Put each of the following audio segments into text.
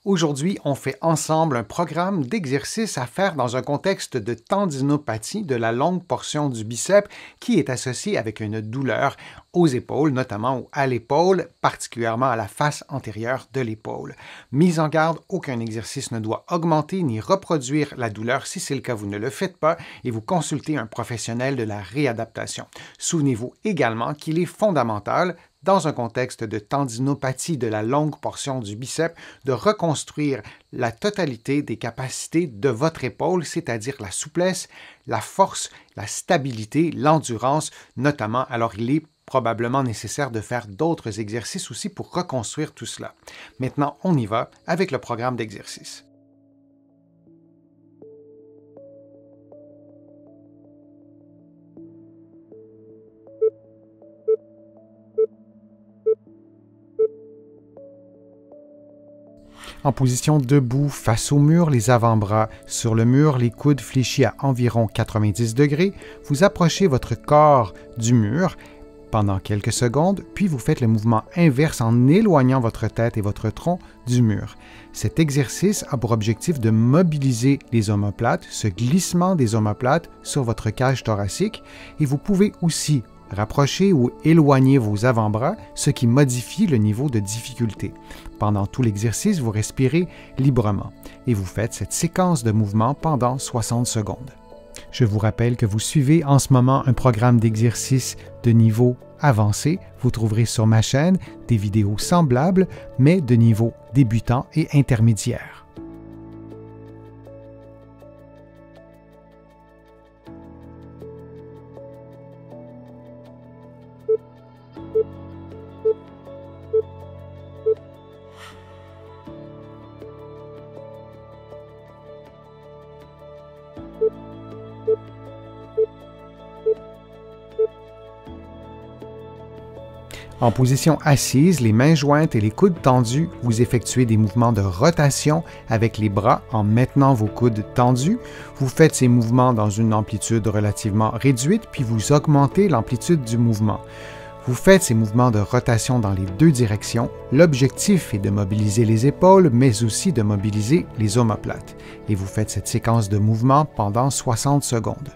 Aujourd'hui, on fait ensemble un programme d'exercices à faire dans un contexte de tendinopathie de la longue portion du biceps qui est associée avec une douleur aux épaules, notamment ou à l'épaule, particulièrement à la face antérieure de l'épaule. Mise en garde, aucun exercice ne doit augmenter ni reproduire la douleur. Si c'est le cas, vous ne le faites pas et vous consultez un professionnel de la réadaptation. Souvenez-vous également qu'il est fondamental dans un contexte de tendinopathie de la longue portion du biceps, de reconstruire la totalité des capacités de votre épaule, c'est-à-dire la souplesse, la force, la stabilité, l'endurance notamment. Alors, il est probablement nécessaire de faire d'autres exercices aussi pour reconstruire tout cela. Maintenant, on y va avec le programme d'exercice. En position debout face au mur, les avant-bras sur le mur, les coudes fléchis à environ 90 degrés, vous approchez votre corps du mur pendant quelques secondes, puis vous faites le mouvement inverse en éloignant votre tête et votre tronc du mur. Cet exercice a pour objectif de mobiliser les omoplates, ce glissement des omoplates sur votre cage thoracique, et vous pouvez aussi rapprocher ou éloigner vos avant-bras, ce qui modifie le niveau de difficulté. Pendant tout l'exercice, vous respirez librement et vous faites cette séquence de mouvements pendant 60 secondes. Je vous rappelle que vous suivez en ce moment un programme d'exercice de niveau avancé. Vous trouverez sur ma chaîne des vidéos semblables, mais de niveau débutant et intermédiaire. En position assise, les mains jointes et les coudes tendus, vous effectuez des mouvements de rotation avec les bras en maintenant vos coudes tendus. Vous faites ces mouvements dans une amplitude relativement réduite, puis vous augmentez l'amplitude du mouvement. Vous faites ces mouvements de rotation dans les deux directions. L'objectif est de mobiliser les épaules, mais aussi de mobiliser les omoplates. Et vous faites cette séquence de mouvements pendant 60 secondes.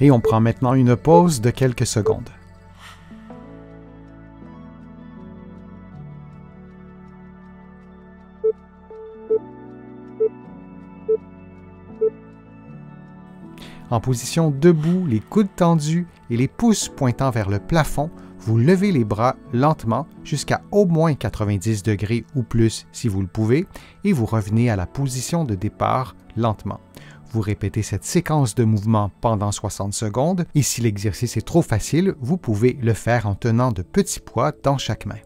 Et on prend maintenant une pause de quelques secondes. En position debout, les coudes tendus et les pouces pointant vers le plafond, vous levez les bras lentement jusqu'à au moins 90 degrés ou plus si vous le pouvez et vous revenez à la position de départ lentement. Vous répétez cette séquence de mouvements pendant 60 secondes et si l'exercice est trop facile, vous pouvez le faire en tenant de petits poids dans chaque main.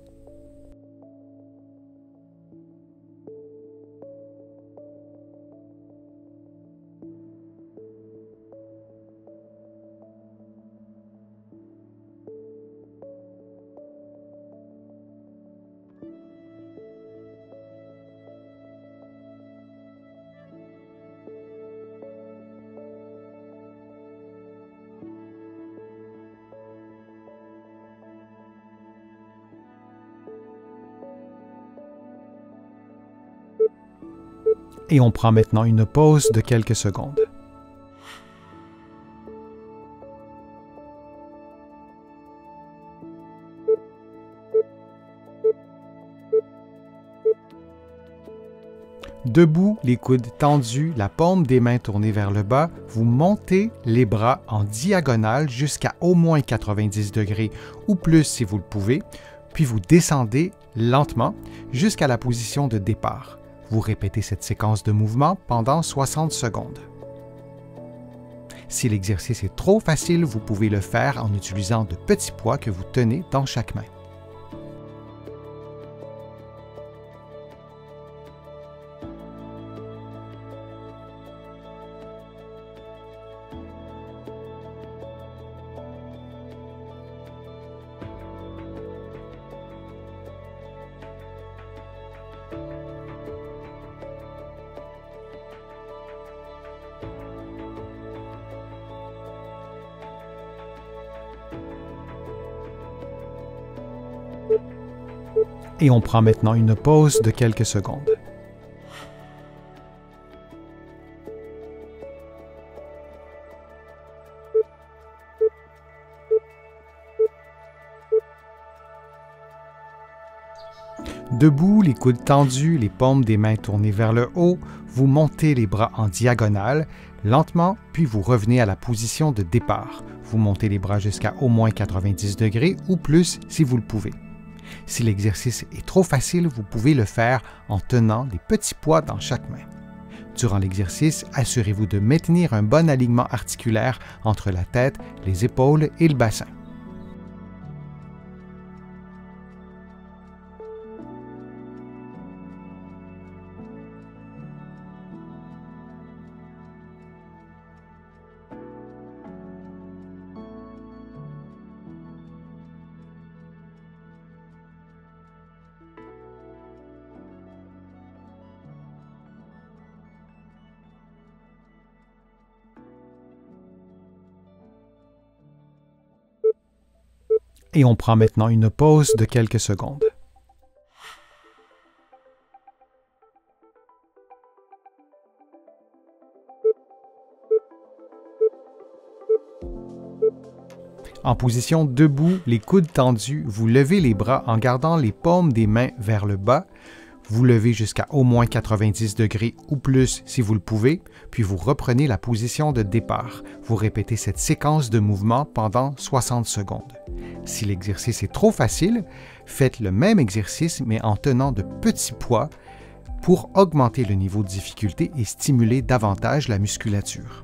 Et on prend maintenant une pause de quelques secondes. Debout, les coudes tendus, la paume des mains tournée vers le bas, vous montez les bras en diagonale jusqu'à au moins 90 degrés ou plus si vous le pouvez, puis vous descendez lentement jusqu'à la position de départ. Vous répétez cette séquence de mouvements pendant 60 secondes. Si l'exercice est trop facile, vous pouvez le faire en utilisant de petits poids que vous tenez dans chaque main. Et on prend maintenant une pause de quelques secondes. Debout, les coudes tendus, les paumes des mains tournées vers le haut, vous montez les bras en diagonale, lentement, puis vous revenez à la position de départ. Vous montez les bras jusqu'à au moins 90 degrés ou plus si vous le pouvez. Si l'exercice est trop facile, vous pouvez le faire en tenant des petits poids dans chaque main. Durant l'exercice, assurez-vous de maintenir un bon alignement articulaire entre la tête, les épaules et le bassin. Et on prend maintenant une pause de quelques secondes. En position debout, les coudes tendus, vous levez les bras en gardant les paumes des mains vers le bas. Vous levez jusqu'à au moins 90 degrés ou plus si vous le pouvez, puis vous reprenez la position de départ. Vous répétez cette séquence de mouvements pendant 60 secondes. Si l'exercice est trop facile, faites le même exercice mais en tenant de petits poids pour augmenter le niveau de difficulté et stimuler davantage la musculature.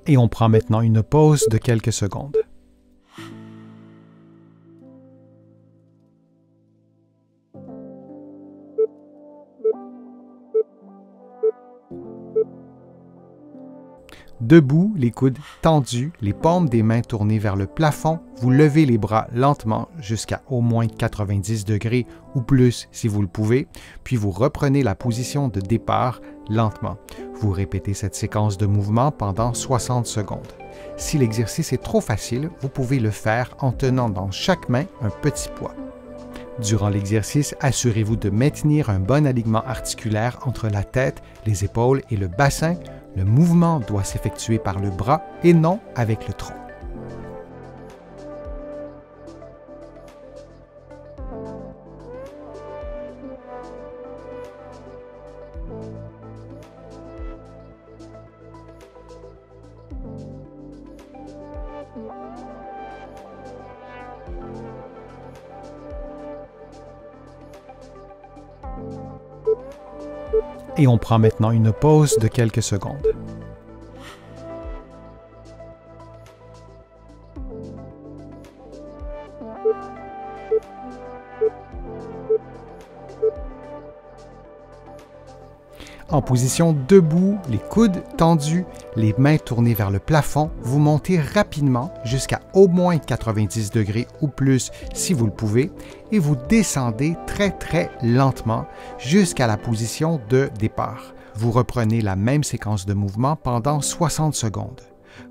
Et on prend maintenant une pause de quelques secondes. Debout, les coudes tendus, les paumes des mains tournées vers le plafond, vous levez les bras lentement jusqu'à au moins 90 degrés ou plus si vous le pouvez, puis vous reprenez la position de départ lentement. Vous répétez cette séquence de mouvements pendant 60 secondes. Si l'exercice est trop facile, vous pouvez le faire en tenant dans chaque main un petit poids. Durant l'exercice, assurez-vous de maintenir un bon alignement articulaire entre la tête, les épaules et le bassin. Le mouvement doit s'effectuer par le bras et non avec le tronc. Et on prend maintenant une pause de quelques secondes. En position debout, les coudes tendus, les mains tournées vers le plafond, vous montez rapidement jusqu'à au moins 90 degrés ou plus si vous le pouvez et vous descendez très lentement jusqu'à la position de départ. Vous reprenez la même séquence de mouvements pendant 60 secondes.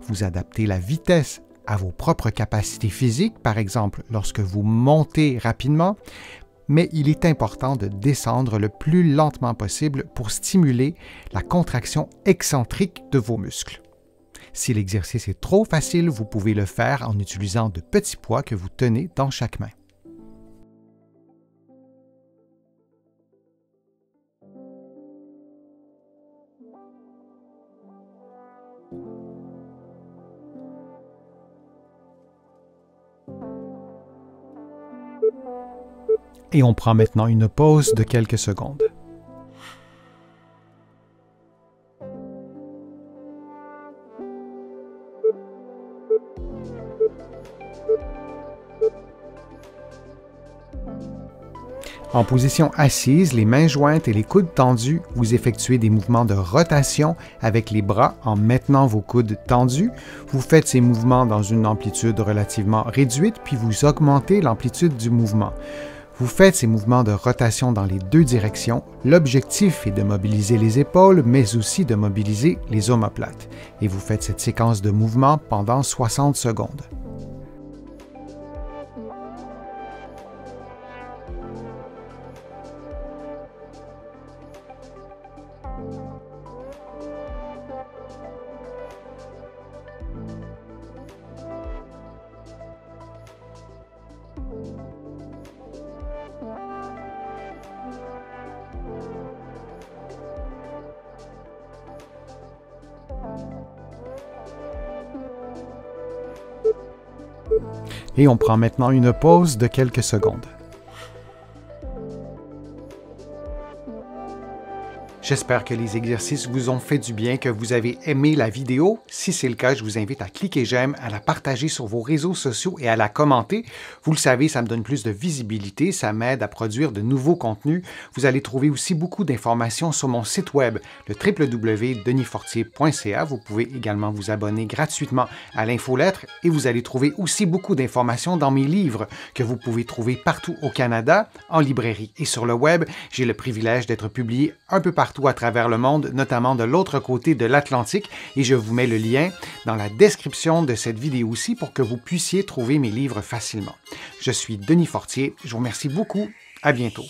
Vous adaptez la vitesse à vos propres capacités physiques, par exemple lorsque vous montez rapidement, mais il est important de descendre le plus lentement possible pour stimuler la contraction excentrique de vos muscles. Si l'exercice est trop facile, vous pouvez le faire en utilisant de petits poids que vous tenez dans chaque main. Et on prend maintenant une pause de quelques secondes. En position assise, les mains jointes et les coudes tendus, vous effectuez des mouvements de rotation avec les bras en maintenant vos coudes tendus. Vous faites ces mouvements dans une amplitude relativement réduite, puis vous augmentez l'amplitude du mouvement. Vous faites ces mouvements de rotation dans les deux directions. L'objectif est de mobiliser les épaules, mais aussi de mobiliser les omoplates. Et vous faites cette séquence de mouvements pendant 60 secondes. Et on prend maintenant une pause de quelques secondes. J'espère que les exercices vous ont fait du bien, que vous avez aimé la vidéo. Si c'est le cas, je vous invite à cliquer j'aime, à la partager sur vos réseaux sociaux et à la commenter. Vous le savez, ça me donne plus de visibilité, ça m'aide à produire de nouveaux contenus. Vous allez trouver aussi beaucoup d'informations sur mon site web, le www.denisfortier.ca. Vous pouvez également vous abonner gratuitement à l'infolettre et vous allez trouver aussi beaucoup d'informations dans mes livres que vous pouvez trouver partout au Canada, en librairie et sur le web. J'ai le privilège d'être publié un peu partout à travers le monde, notamment de l'autre côté de l'Atlantique, et je vous mets le lien dans la description de cette vidéo aussi pour que vous puissiez trouver mes livres facilement. Je suis Denis Fortier, je vous remercie beaucoup, à bientôt.